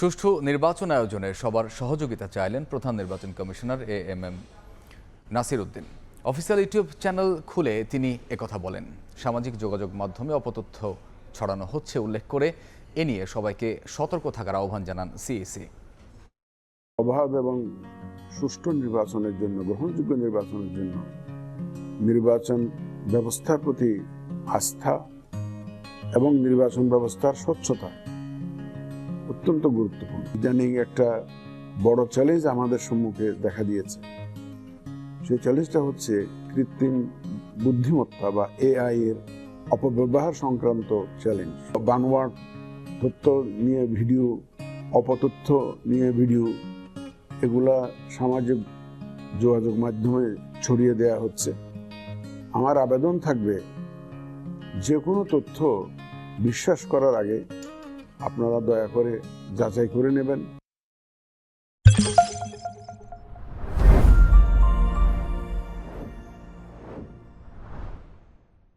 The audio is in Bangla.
সুষ্ঠু নির্বাচন আয়োজনে সবার সহযোগিতা চাইলেন প্রধান নির্বাচন commissioner AMM Nasir Uddin. Official YouTube channel খুলে তিনি একথা বলেন। সামাজিক যোগাযোগ মাধ্যমে অপতথ্য ছড়ানো হচ্ছে উল্লেখ করে এ নিয়ে সবাইকে সতর্ক থাকার আহ্বান জানান সিইসি। অবাধ এবং সুষ্ঠু নির্বাচনের জন্য, গ্রহণযোগ্য নির্বাচনের জন্য নির্বাচন ব্যবস্থার প্রতি আস্থা এবং নির্বাচন ব্যবস্থার স্বচ্ছতা অত্যন্ত গুরুত্বপূর্ণ। ইদানিং একটা বড় চ্যালেঞ্জ আমাদের সম্মুখে দেখা দিয়েছে। সেই চ্যালেঞ্জটা হচ্ছে কৃত্রিম বুদ্ধিমত্তা বা এআই এর অপব্যবহার সংক্রান্ত চ্যালেঞ্জ। বানোয়াট তথ্য নিয়ে ভিডিও, অপতথ্য নিয়ে ভিডিও, এগুলা সামাজিক যোগাযোগ মাধ্যমে ছড়িয়ে দেয়া হচ্ছে। আমার আবেদন থাকবে, যে কোনো তথ্য বিশ্বাস করার আগে আপনারা দয়া করে যাচাই করে নেবেন।